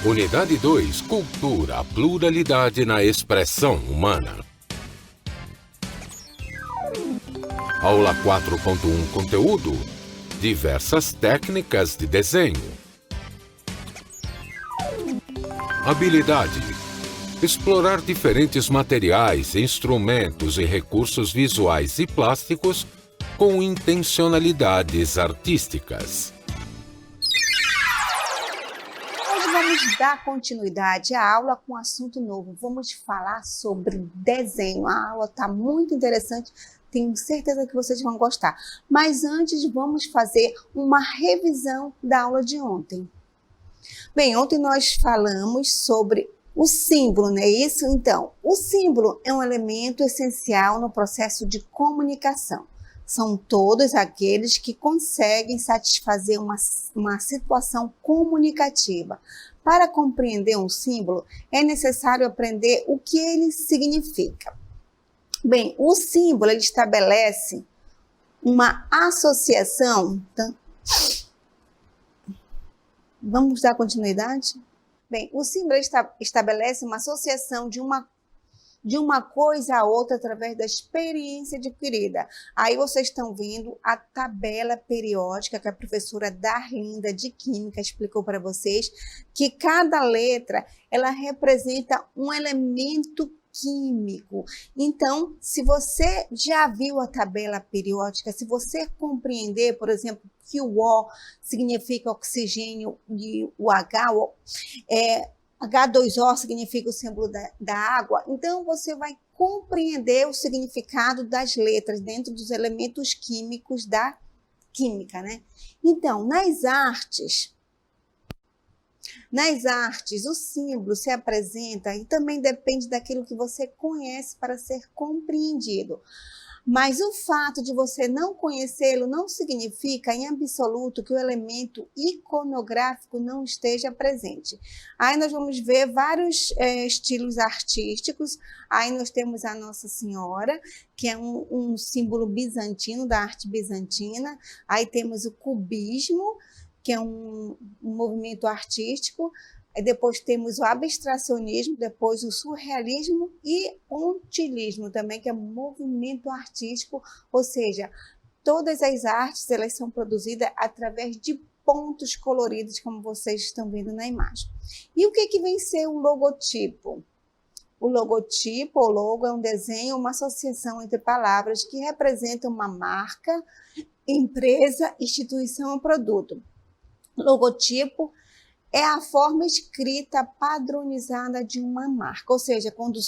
Unidade 2, Cultura, pluralidade na expressão humana. Aula 4.1, Conteúdo, diversas técnicas de desenho. Habilidade, explorar diferentes materiais, instrumentos e recursos visuais e plásticos com intencionalidades artísticas. Hoje vamos dar continuidade à aula com um assunto novo. Vamos falar sobre desenho. A aula está muito interessante, tenho certeza que vocês vão gostar. Mas antes, vamos fazer uma revisão da aula de ontem. Bem, ontem nós falamos sobre o símbolo, não é isso? Então, o símbolo é um elemento essencial no processo de comunicação. São todos aqueles que conseguem satisfazer uma situação comunicativa. Para compreender um símbolo, é necessário aprender o que ele significa. Bem, o símbolo ele estabelece uma associação. Vamos dar continuidade? Bem, o símbolo estabelece uma associação de uma coisa a outra através da experiência adquirida. Aí vocês estão vendo a tabela periódica que a professora Darlinda de Química explicou para vocês, que cada letra ela representa um elemento químico. Então, se você já viu a tabela periódica, se você compreender, por exemplo, que o O significa oxigênio e o H2O significa o símbolo da água, então você vai compreender o significado das letras dentro dos elementos químicos da química, né? Então, nas artes, o símbolo se apresenta e também depende daquilo que você conhece para ser compreendido. Mas o fato de você não conhecê-lo não significa, em absoluto, que o elemento iconográfico não esteja presente. Aí nós vamos ver vários estilos artísticos. Aí nós temos a Nossa Senhora, que é um símbolo bizantino, da arte bizantina. Aí temos o cubismo, que é um movimento artístico. Aí depois temos o abstracionismo, depois o surrealismo e o pontilhismo também, que é um movimento artístico, ou seja, todas as artes elas são produzidas através de pontos coloridos, como vocês estão vendo na imagem. E o que vem ser o logotipo? O logotipo, ou logo, é um desenho, uma associação entre palavras que representam uma marca, empresa, instituição ou produto. Logotipo é a forma escrita padronizada de uma marca, ou seja, quando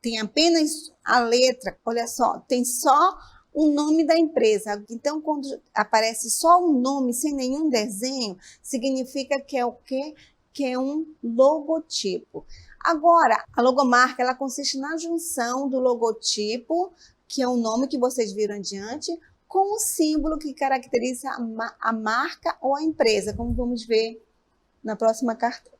tem apenas a letra, olha só, tem só o nome da empresa. Então, quando aparece só um nome, sem nenhum desenho, significa que é o quê? Que é um logotipo. Agora, a logomarca, ela consiste na junção do logotipo, que é o nome que vocês viram adiante, com o símbolo que caracteriza a marca ou a empresa, como vamos ver na próxima carta.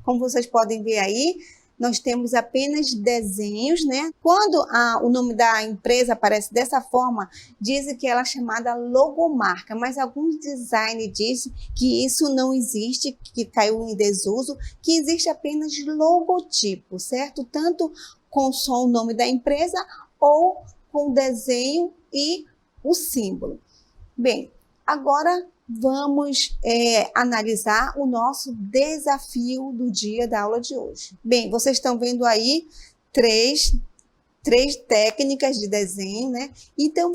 Como vocês podem ver aí, nós temos apenas desenhos, né? Quando o nome da empresa aparece dessa forma, dizem que ela é chamada logomarca, mas alguns designers dizem que isso não existe, que caiu em desuso, que existe apenas logotipo, certo? Tanto com só o nome da empresa ou com o desenho e o símbolo. Bem, agora vamos analisar o nosso desafio do dia da aula de hoje. Bem, vocês estão vendo aí três técnicas de desenho, né? Então,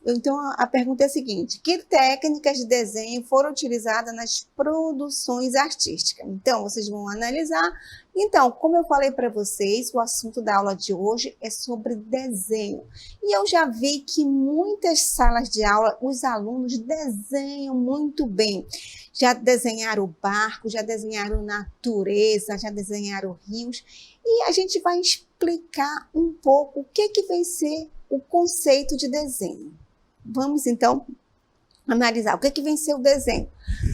então, a pergunta é a seguinte: que técnicas de desenho foram utilizadas nas produções artísticas? Então, vocês vão analisar. Então, como eu falei para vocês, o assunto da aula de hoje é sobre desenho. E eu já vi que muitas salas de aula, os alunos desenham muito bem. Já desenharam barco, já desenharam natureza, já desenharam rios. E a gente vai explicar um pouco o que vem ser o conceito de desenho. Vamos, então, analisar o que vem ser o desenho.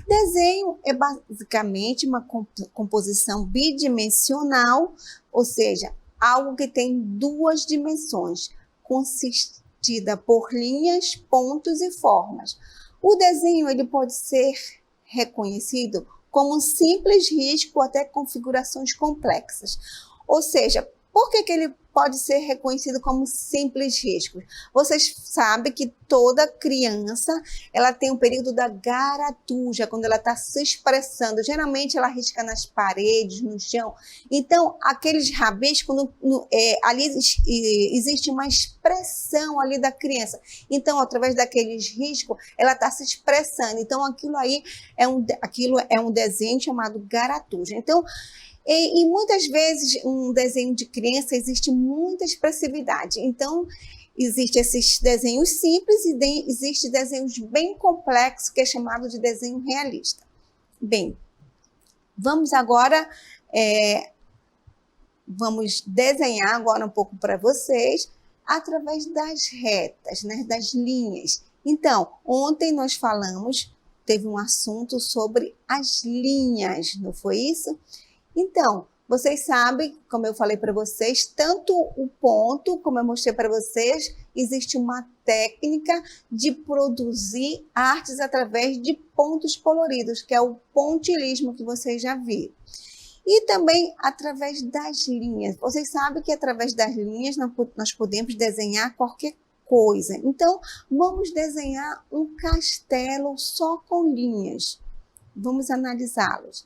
Desenho é basicamente uma composição bidimensional, ou seja, algo que tem duas dimensões, consistida por linhas, pontos e formas. O desenho ele pode ser reconhecido como um simples risco até configurações complexas. Ou seja, por que ele pode ser reconhecido como simples risco? Vocês sabem que toda criança ela tem um período da garatuja, quando ela está se expressando. Geralmente ela risca nas paredes, no chão. Então, aqueles rabiscos, ali existe uma expressão ali da criança. Então, através daqueles riscos, ela está se expressando. Então, aquilo é um desenho chamado garatuja. Então, e muitas vezes, um desenho de criança existe muita expressividade. Então, existem esses desenhos simples e existem desenhos bem complexos, que é chamado de desenho realista. Bem, vamos agora, vamos desenhar agora um pouco para vocês, através das retas, né, das linhas. Então, ontem nós teve um assunto sobre as linhas, não foi isso? Então, vocês sabem, como eu falei para vocês, tanto o ponto, como eu mostrei para vocês, existe uma técnica de produzir artes através de pontos coloridos, que é o pontilhismo que vocês já viram. E também através das linhas. Vocês sabem que através das linhas nós podemos desenhar qualquer coisa. Então, vamos desenhar um castelo só com linhas. Vamos analisá-los.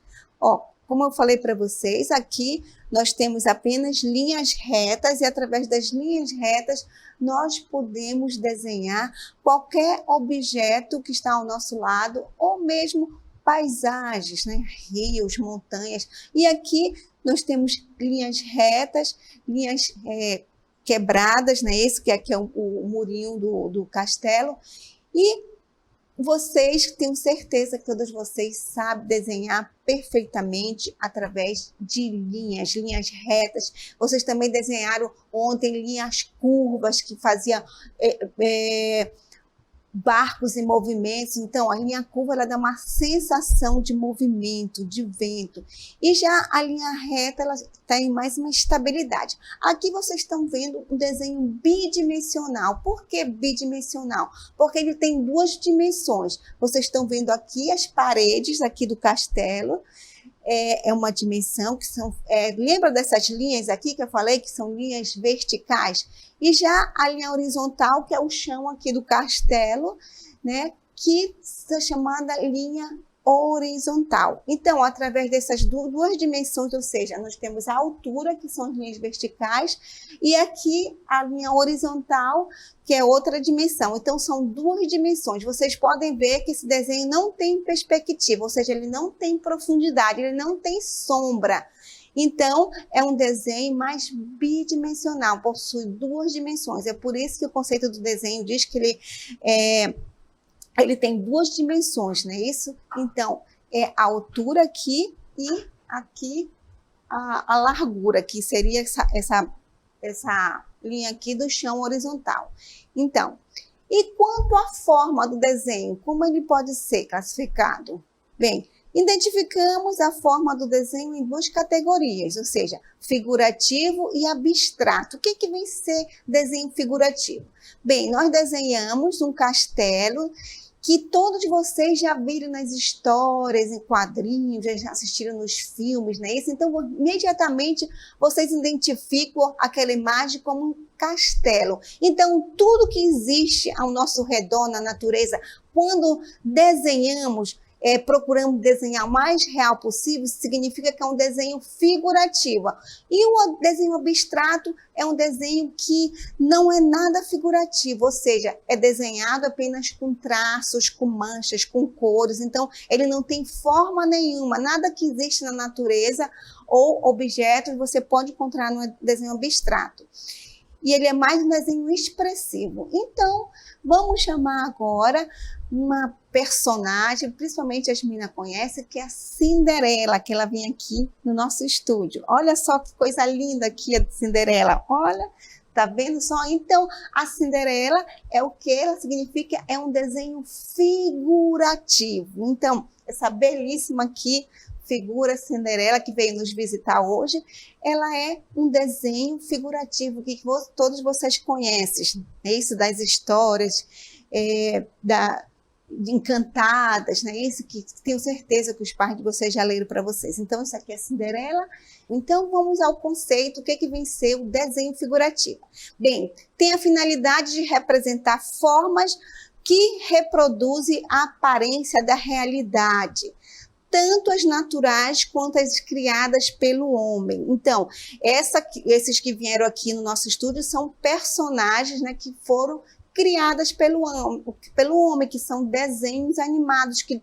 Como eu falei para vocês, aqui nós temos apenas linhas retas e através das linhas retas nós podemos desenhar qualquer objeto que está ao nosso lado ou mesmo paisagens, né? Rios, montanhas. E aqui nós temos linhas retas, linhas quebradas, né? Esse que aqui é o murinho do castelo. E vocês, tenho certeza que todos vocês sabem desenhar perfeitamente através de linhas retas. Vocês também desenharam ontem linhas curvas que faziam barcos em movimento. Então, a linha curva ela dá uma sensação de movimento, de vento. E já a linha reta ela tem mais uma estabilidade. Aqui vocês estão vendo um desenho bidimensional. Por que bidimensional? Porque ele tem duas dimensões. Vocês estão vendo aqui as paredes aqui do castelo. É uma dimensão que são... lembra dessas linhas aqui que eu falei que são linhas verticais? E já a linha horizontal, que é o chão aqui do castelo, né? Que é chamada linha horizontal. Então, através dessas duas dimensões, ou seja, nós temos a altura, que são as linhas verticais, e aqui a linha horizontal, que é outra dimensão. Então, são duas dimensões. Vocês podem ver que esse desenho não tem perspectiva, ou seja, ele não tem profundidade, ele não tem sombra. Então, é um desenho mais bidimensional, possui duas dimensões. É por isso que o conceito do desenho diz que ele tem duas dimensões, não é isso? Então, é a altura aqui e aqui a largura, que seria essa linha aqui do chão horizontal. Então, e quanto à forma do desenho, como ele pode ser classificado? Bem, identificamos a forma do desenho em duas categorias, ou seja, figurativo e abstrato. O que vem ser desenho figurativo? Bem, nós desenhamos um castelo que todos vocês já viram nas histórias, em quadrinhos, já assistiram nos filmes, não é isso? Então, imediatamente, vocês identificam aquela imagem como um castelo. Então, tudo que existe ao nosso redor, na natureza, quando desenhamos, procuramos desenhar o mais real possível, significa que é um desenho figurativo. E o desenho abstrato é um desenho que não é nada figurativo, ou seja, é desenhado apenas com traços, com manchas, com cores. Então, ele não tem forma nenhuma, nada que existe na natureza ou objetos você pode encontrar no desenho abstrato. E ele é mais um desenho expressivo. Então, vamos chamar agora uma personagem, principalmente as meninas conhecem, que é a Cinderela, que ela vem aqui no nosso estúdio. Olha só que coisa linda aqui a Cinderela. Olha, tá vendo só? Então, a Cinderela é o que ela significa? É um desenho figurativo. Então, essa belíssima aqui, figura Cinderela, que veio nos visitar hoje, ela é um desenho figurativo que todos vocês conhecem, é isso das histórias, encantadas, né? Isso que tenho certeza que os pais de vocês já leram para vocês. Então, isso aqui é Cinderela. Então, vamos ao conceito, o que vem ser o desenho figurativo. Bem, tem a finalidade de representar formas que reproduzem a aparência da realidade, tanto as naturais quanto as criadas pelo homem. Então, esses que vieram aqui no nosso estúdio são personagens, né, que foram criadas pelo homem, que são desenhos animados, que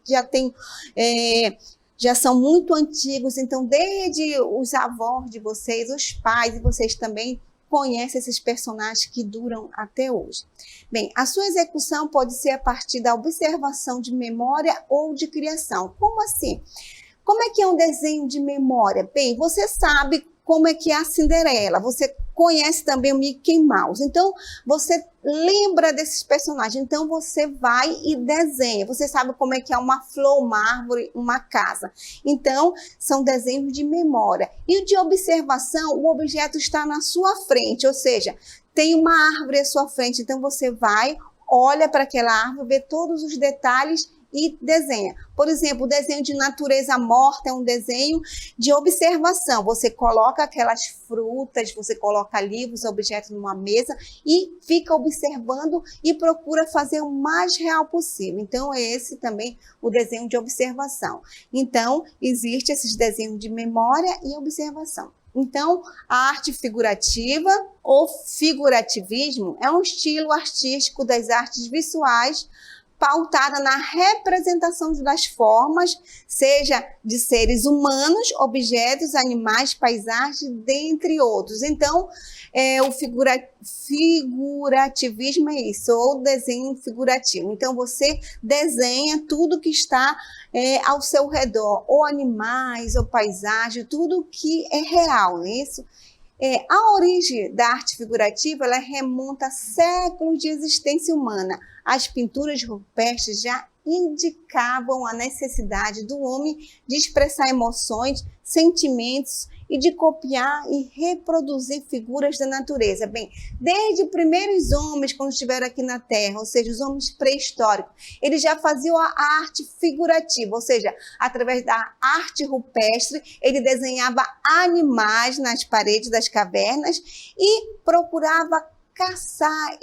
já são muito antigos. Então, desde os avós de vocês, os pais, e vocês também conhecem esses personagens que duram até hoje. Bem, a sua execução pode ser a partir da observação de memória ou de criação. Como assim? Como é que é um desenho de memória? Bem, você sabe como é que é a Cinderela, você conhece também o Mickey Mouse, então você lembra desses personagens, então você vai e desenha, você sabe como é que é uma flor, uma árvore, uma casa, então são desenhos de memória. E de observação, o objeto está na sua frente, ou seja, tem uma árvore à sua frente, então você vai, olha para aquela árvore, vê todos os detalhes e desenha. Por exemplo, o desenho de natureza morta é um desenho de observação. Você coloca aquelas frutas, você coloca livros, objetos numa mesa e fica observando e procura fazer o mais real possível. Então, é esse também o desenho de observação. Então, existe esses desenhos de memória e observação. Então, a arte figurativa ou figurativismo é um estilo artístico das artes visuais pautada na representação das formas, seja de seres humanos, objetos, animais, paisagens, dentre outros. Então, o figurativismo é isso, ou desenho figurativo. Então, você desenha tudo que está ao seu redor, ou animais, ou paisagem, tudo que é real, não é isso? A origem da arte figurativa ela remonta a séculos de existência humana. As pinturas rupestres já indicavam a necessidade do homem de expressar emoções, sentimentos e de copiar e reproduzir figuras da natureza. Bem, desde os primeiros homens, quando estiveram aqui na Terra, ou seja, os homens pré-históricos, eles já faziam a arte figurativa, ou seja, através da arte rupestre, ele desenhava animais nas paredes das cavernas e procurava caçar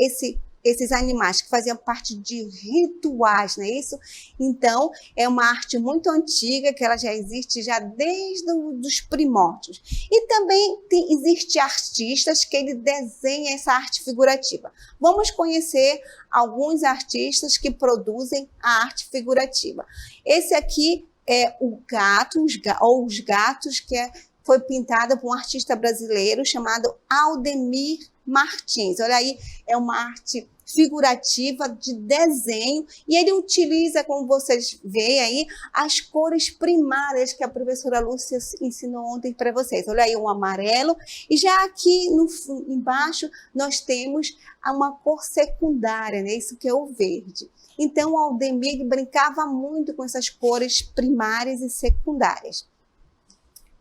esses animais que faziam parte de rituais, não é isso? Então, é uma arte muito antiga, que ela já existe já desde os primórdios. E também existem artistas que ele desenha essa arte figurativa. Vamos conhecer alguns artistas que produzem a arte figurativa. Esse aqui é o gato, os gatos, que foi pintada por um artista brasileiro chamado Aldemir Martins. Olha aí, é uma arte figurativa de desenho e ele utiliza, como vocês veem aí, as cores primárias que a professora Lúcia ensinou ontem para vocês. Olha aí, um amarelo e já aqui embaixo nós temos uma cor secundária, né? Isso que é o verde. Então, o Aldemir brincava muito com essas cores primárias e secundárias.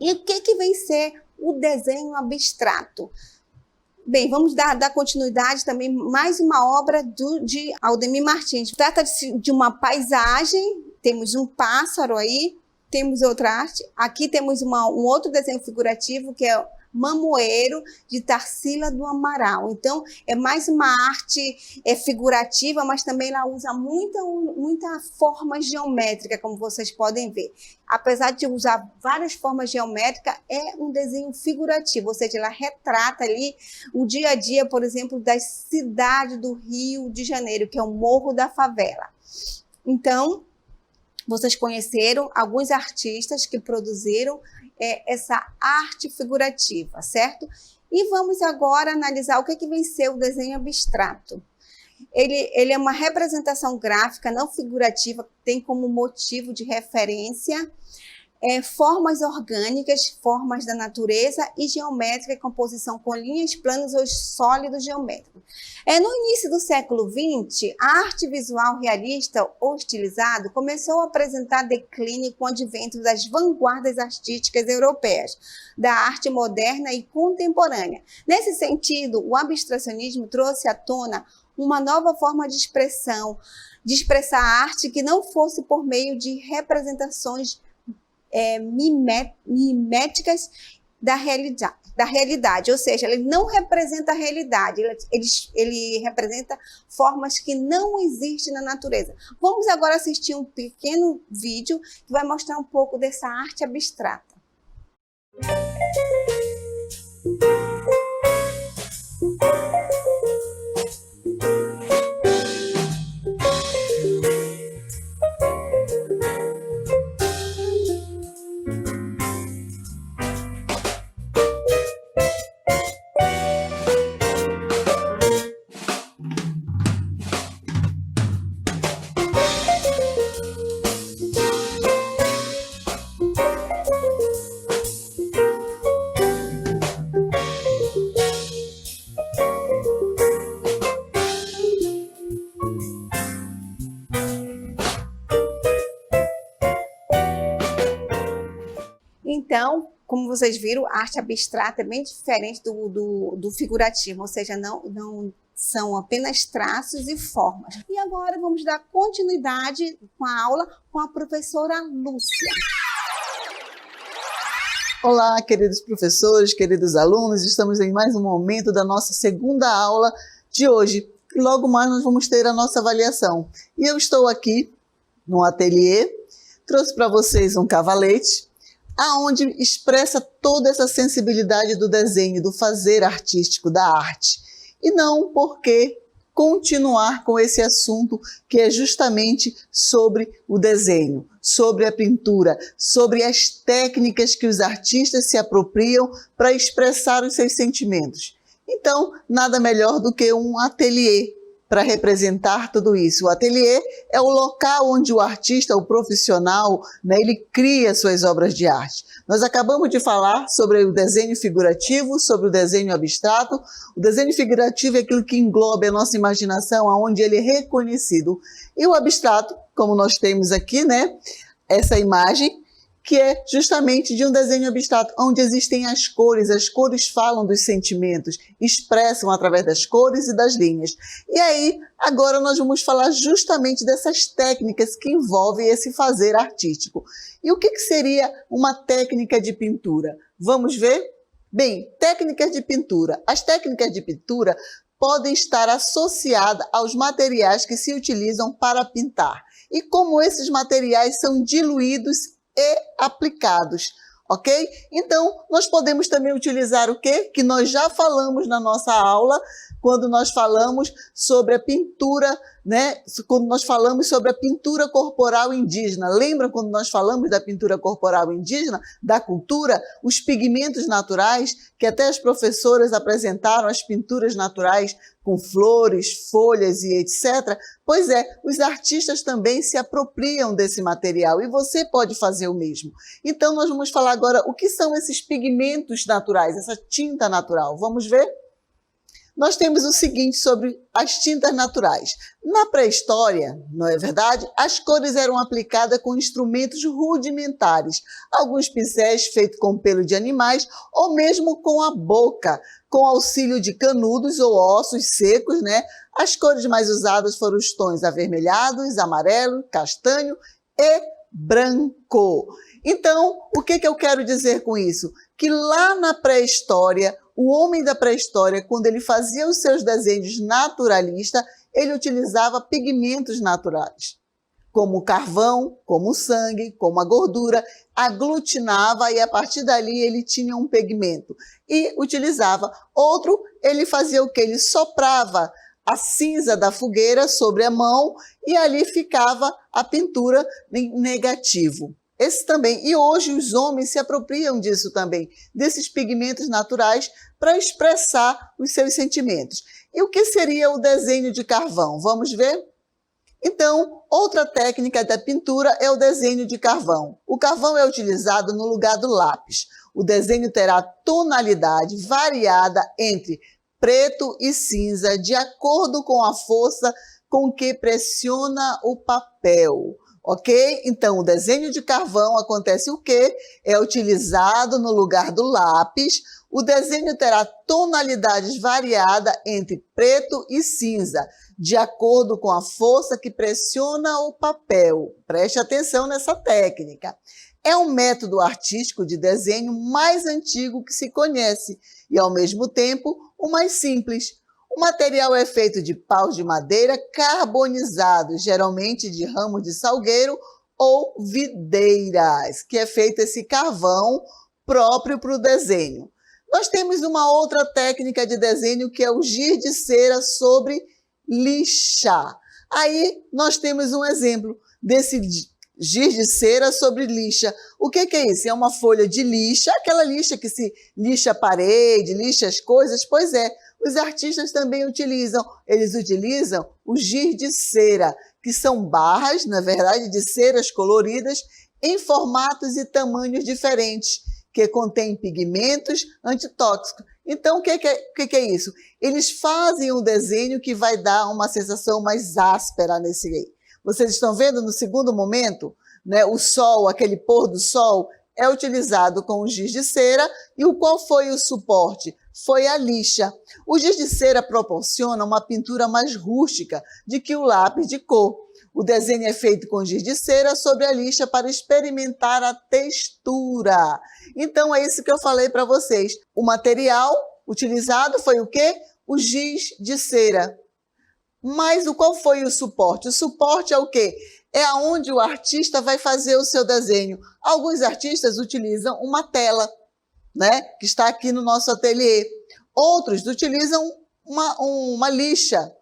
E o que vem ser o desenho abstrato? Bem, vamos dar continuidade também, mais uma obra de Aldemir Martins. Trata-se de uma paisagem, temos um pássaro aí, temos outra arte. Aqui temos um outro desenho figurativo, que é Mamoeiro, de Tarsila do Amaral. Então, é mais uma arte figurativa, mas também ela usa muita forma geométrica, como vocês podem ver. Apesar de usar várias formas geométricas, é um desenho figurativo, ou seja, ela retrata ali o dia a dia, por exemplo, da cidade do Rio de Janeiro, que é o Morro da Favela. Então, vocês conheceram alguns artistas que produziram essa arte figurativa, certo? E vamos agora analisar o que vem ser o desenho abstrato. Ele é uma representação gráfica não figurativa, que tem como motivo de referência formas orgânicas, formas da natureza e geométrica e composição com linhas planas ou sólidos geométricos. No início do século XX, a arte visual realista ou estilizado começou a apresentar declínio com o advento das vanguardas artísticas europeias, da arte moderna e contemporânea. Nesse sentido, o abstracionismo trouxe à tona uma nova forma de expressar a arte que não fosse por meio de representações miméticas da realidade, ou seja, ele não representa a realidade, ele representa formas que não existem na natureza. Vamos agora assistir um pequeno vídeo que vai mostrar um pouco dessa arte abstrata. Então, como vocês viram, a arte abstrata é bem diferente do figurativo, ou seja, não são apenas traços e formas. E agora vamos dar continuidade com a aula com a professora Lúcia. Olá, queridos professores, queridos alunos, estamos em mais um momento da nossa segunda aula de hoje. Logo mais nós vamos ter a nossa avaliação. E eu estou aqui no ateliê, trouxe para vocês um cavalete, aonde expressa toda essa sensibilidade do desenho, do fazer artístico, da arte. E não porque continuar com esse assunto que é justamente sobre o desenho, sobre a pintura, sobre as técnicas que os artistas se apropriam para expressar os seus sentimentos. Então, nada melhor do que um ateliê para representar tudo isso. O ateliê é o local onde o artista, o profissional, ele cria suas obras de arte. Nós acabamos de falar sobre o desenho figurativo, sobre o desenho abstrato. O desenho figurativo é aquilo que engloba a nossa imaginação, aonde ele é reconhecido. E o abstrato, como nós temos aqui, essa imagem, que é justamente de um desenho abstrato, onde existem as cores falam dos sentimentos, expressam através das cores e das linhas. E aí, agora nós vamos falar justamente dessas técnicas que envolvem esse fazer artístico. E o que seria uma técnica de pintura? Vamos ver? Bem, técnicas de pintura. As técnicas de pintura podem estar associadas aos materiais que se utilizam para pintar. E como esses materiais são diluídos e aplicados, ok? Então, nós podemos também utilizar o quê? Que nós já falamos na nossa aula, quando nós falamos sobre a pintura, quando nós falamos sobre a pintura corporal indígena. Lembra quando nós falamos da pintura corporal indígena, da cultura, os pigmentos naturais, que até as professoras apresentaram as pinturas naturais com flores, folhas e etc. Pois é, os artistas também se apropriam desse material e você pode fazer o mesmo. Então, nós vamos falar agora o que são esses pigmentos naturais, essa tinta natural. Vamos ver? Nós temos o seguinte sobre as tintas naturais. Na pré-história, não é verdade? As cores eram aplicadas com instrumentos rudimentares, alguns pincéis feitos com pelo de animais ou mesmo com a boca, com auxílio de canudos ou ossos secos, As cores mais usadas foram os tons avermelhados, amarelo, castanho e branco. Então, o que eu quero dizer com isso? Que lá na pré-história, o homem da pré-história, quando ele fazia os seus desenhos naturalistas, ele utilizava pigmentos naturais, como o carvão, como o sangue, como a gordura, aglutinava e a partir dali ele tinha um pigmento e utilizava. Outro, ele fazia o quê? Ele soprava a cinza da fogueira sobre a mão e ali ficava a pintura em negativo. Esse também. E hoje os homens se apropriam disso também, desses pigmentos naturais para expressar os seus sentimentos. E o que seria o desenho de carvão? Vamos ver? Então, outra técnica da pintura é o desenho de carvão. O carvão é utilizado no lugar do lápis. O desenho terá tonalidade variada entre preto e cinza, de acordo com a força com que pressiona o papel. Ok? Então, o desenho de carvão acontece o quê? É utilizado no lugar do lápis. O desenho terá tonalidades variadas entre preto e cinza, de acordo com a força que pressiona o papel. Preste atenção nessa técnica. É um método artístico de desenho mais antigo que se conhece e, ao mesmo tempo, o mais simples. O material é feito de paus de madeira carbonizados, geralmente de ramos de salgueiro ou videiras, que é feito esse carvão próprio para o desenho. Nós temos uma outra técnica de desenho que é o giz de cera sobre lixa. Aí nós temos um exemplo desse giz de cera sobre lixa. O que é isso? É uma folha de lixa, aquela lixa que se lixa a parede, lixa as coisas. Pois é, os artistas também utilizam. Eles utilizam o giz de cera, que são barras, na verdade, de ceras coloridas em formatos e tamanhos diferentes, que contém pigmentos antitóxicos. Então, o que é isso? Eles fazem um desenho que vai dar uma sensação mais áspera nesse aí. Vocês estão vendo no segundo momento, né, o sol, aquele pôr do sol, é utilizado com o giz de cera. E qual foi o suporte? Foi a lixa. O giz de cera proporciona uma pintura mais rústica do que o lápis de cor. O desenho é feito com giz de cera sobre a lixa para experimentar a textura. Então, é isso que eu falei para vocês. O material utilizado foi o quê? O giz de cera. Mas qual foi o suporte? O suporte é o quê? É onde o artista vai fazer o seu desenho. Alguns artistas utilizam uma tela, né, que está aqui no nosso ateliê. Outros utilizam uma lixa,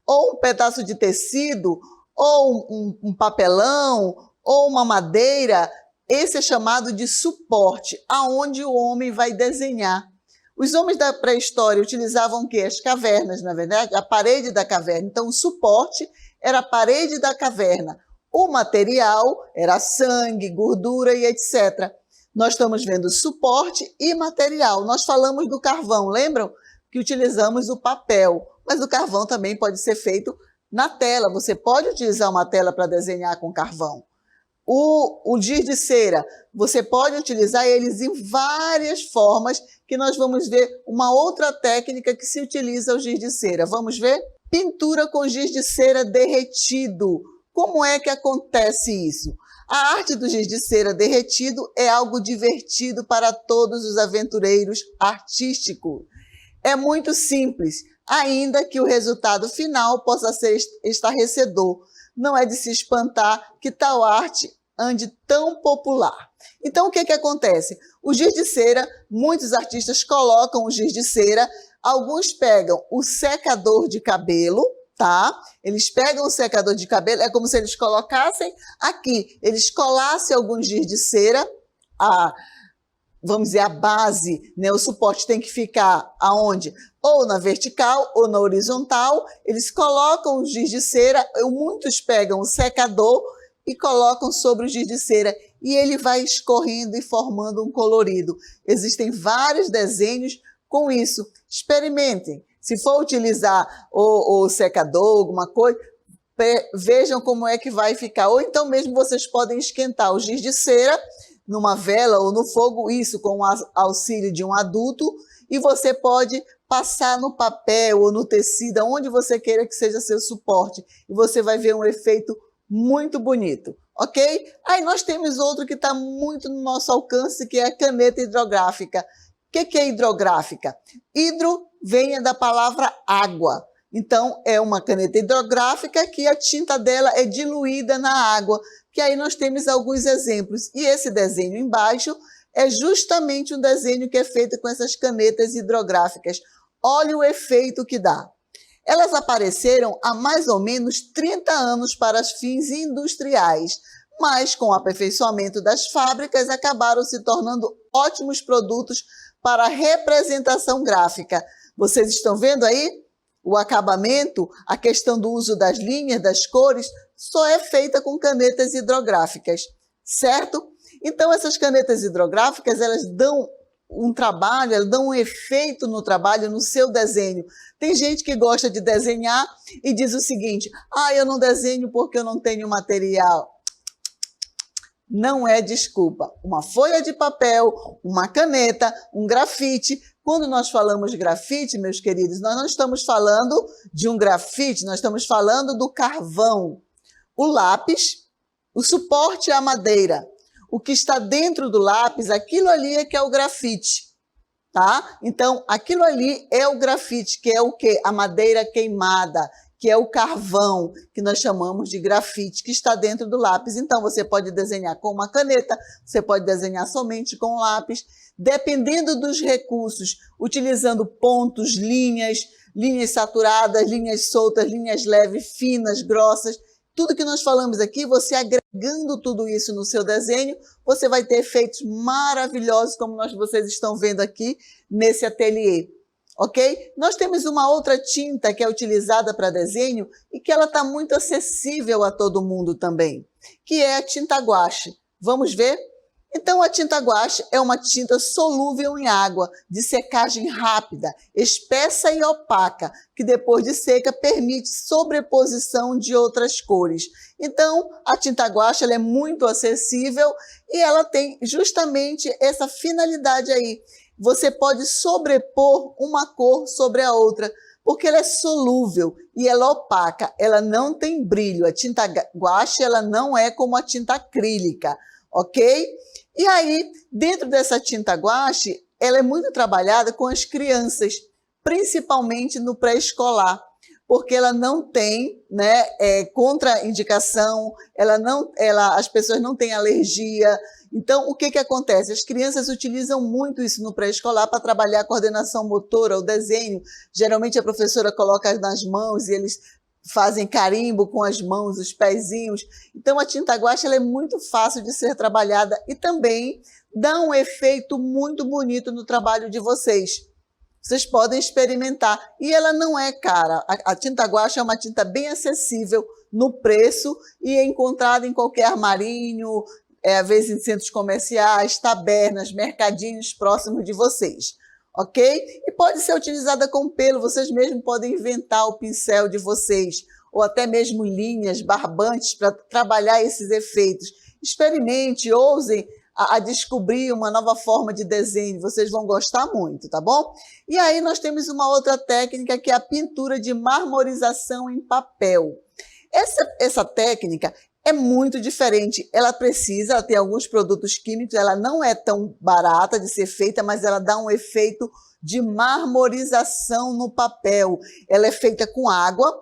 ou um pedaço de tecido, ou um papelão, ou uma madeira. Esse é chamado de suporte, aonde o homem vai desenhar. Os homens da pré-história utilizavam o quê? As cavernas, na verdade, a parede da caverna. Então, o suporte era a parede da caverna. O material era sangue, gordura e etc. Nós estamos vendo suporte e material. Nós falamos do carvão, lembram? Que utilizamos o papel, mas o carvão também pode ser feito na tela. Você pode utilizar uma tela para desenhar com carvão. O giz de cera, você pode utilizar eles em várias formas, que nós vamos ver uma outra técnica que se utiliza o giz de cera. Vamos ver? Pintura com giz de cera derretido. Como é que acontece isso? A arte do giz de cera derretido é algo divertido para todos os aventureiros artísticos. É muito simples, ainda que o resultado final possa ser estarrecedor. Não é de se espantar que tal arte ande tão popular. Então, o que acontece? O giz de cera, muitos artistas colocam o giz de cera, alguns pegam o secador de cabelo, tá? Eles pegam o secador de cabelo, é como se eles colocassem aqui, eles colassem algum giz de cera, vamos dizer, a base, né, o suporte tem que ficar aonde? Ou na vertical ou na horizontal. Eles colocam o giz de cera, muitos pegam o secador e colocam sobre o giz de cera e ele vai escorrendo e formando um colorido. Existem vários desenhos com isso. Experimentem. Se for utilizar o secador, alguma coisa, vejam como é que vai ficar. Ou então mesmo vocês podem esquentar o giz de cera numa vela ou no fogo, isso com o auxílio de um adulto, e você pode passar no papel ou no tecido, onde você queira que seja seu suporte, e você vai ver um efeito muito bonito, ok? Aí nós temos outro que está muito no nosso alcance, que é a caneta hidrográfica. O que é hidrográfica? Hidro vem da palavra água. Então, é uma caneta hidrográfica que a tinta dela é diluída na água, que aí nós temos alguns exemplos. E esse desenho embaixo é justamente um desenho que é feito com essas canetas hidrográficas. Olha o efeito que dá. Elas apareceram há mais ou menos 30 anos para fins industriais, mas com o aperfeiçoamento das fábricas acabaram se tornando ótimos produtos para representação gráfica. Vocês estão vendo aí? o acabamento, a questão do uso das linhas, das cores, só é feita com canetas hidrográficas, certo? Então, essas canetas hidrográficas, elas dão um trabalho, elas dão um efeito no trabalho, no seu desenho. Tem gente que gosta de desenhar e diz o seguinte: eu não desenho porque eu não tenho material. Não é desculpa. Uma folha de papel, uma caneta, um grafite. Quando nós falamos grafite, meus queridos, nós não estamos falando de um grafite, nós estamos falando do carvão. O lápis, o suporte é a madeira. O que está dentro do lápis, aquilo ali é que é o grafite, tá? Então, aquilo ali é o grafite, que é o quê? A madeira queimada, que é o carvão, que nós chamamos de grafite, que está dentro do lápis. Então, você pode desenhar com uma caneta, você pode desenhar somente com lápis, dependendo dos recursos, utilizando pontos, linhas saturadas, linhas soltas, linhas leves, finas, grossas. Tudo que nós falamos aqui, você agregando tudo isso no seu desenho, você vai ter efeitos maravilhosos, como vocês estão vendo aqui nesse ateliê. Ok? Nós temos uma outra tinta que é utilizada para desenho e que ela está muito acessível a todo mundo também, que é a tinta guache. Vamos ver? Então, a tinta guache é uma tinta solúvel em água, de secagem rápida, espessa e opaca, que depois de seca permite sobreposição de outras cores. Então, a tinta guache ela é muito acessível e ela tem justamente essa finalidade aí. Você pode sobrepor uma cor sobre a outra, porque ela é solúvel e ela é opaca, ela não tem brilho. A tinta guache ela não é como a tinta acrílica, ok? E aí, dentro dessa tinta guache, ela é muito trabalhada com as crianças, principalmente no pré-escolar, porque ela não tem, né, contraindicação, as pessoas não têm alergia. Então, o que acontece? As crianças utilizam muito isso no pré-escolar para trabalhar a coordenação motora, o desenho. Geralmente a professora coloca nas mãos e eles fazem carimbo com as mãos, os pezinhos. Então, a tinta guache ela é muito fácil de ser trabalhada e também dá um efeito muito bonito no trabalho de vocês. Vocês podem experimentar. E ela não é cara. A tinta guache é uma tinta bem acessível no preço e é encontrada em qualquer armarinho, às vezes em centros comerciais, tabernas, mercadinhos próximos de vocês. Ok? E pode ser utilizada com pelo, vocês mesmos podem inventar o pincel de vocês, ou até mesmo linhas, barbantes para trabalhar esses efeitos. Experimente, ousem a descobrir uma nova forma de desenho, vocês vão gostar muito, tá bom? E aí nós temos uma outra técnica que é a pintura de marmorização em papel. Essa técnica é muito diferente, ela tem alguns produtos químicos, ela não é tão barata de ser feita, mas ela dá um efeito de marmorização no papel. Ela é feita com água,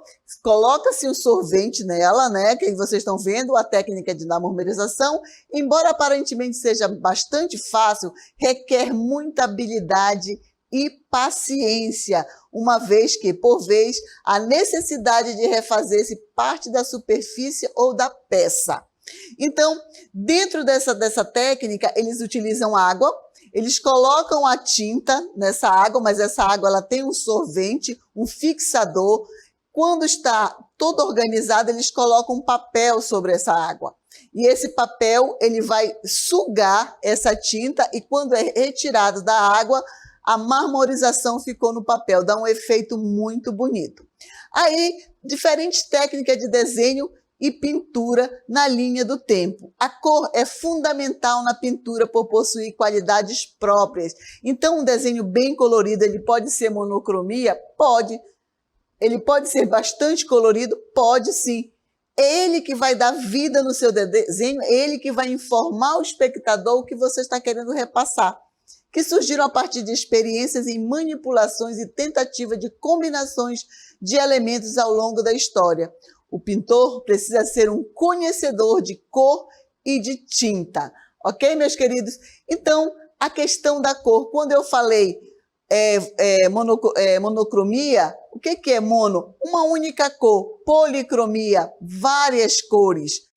coloca-se o sorvete nela, né, que vocês estão vendo, a técnica de marmorização, embora aparentemente seja bastante fácil, requer muita habilidade e paciência, uma vez que, por vez, a necessidade de refazer-se parte da superfície ou da peça. Então, dentro dessa técnica, eles utilizam água, eles colocam a tinta nessa água, mas essa água ela tem um solvente, um fixador. Quando está todo organizado, eles colocam um papel sobre essa água. E esse papel ele vai sugar essa tinta e quando é retirado da água, a marmorização ficou no papel, dá um efeito muito bonito. Aí, diferentes técnicas de desenho e pintura na linha do tempo. A cor é fundamental na pintura por possuir qualidades próprias. Então, um desenho bem colorido, ele pode ser monocromia? Pode. Ele pode ser bastante colorido? Pode sim. É ele que vai dar vida no seu desenho, é ele que vai informar o espectador o que você está querendo repassar, que surgiram a partir de experiências em manipulações e tentativa de combinações de elementos ao longo da história. O pintor precisa ser um conhecedor de cor e de tinta. Ok, meus queridos? Então, a questão da cor, quando eu falei monocromia, o que é mono? Uma única cor. Policromia, várias cores.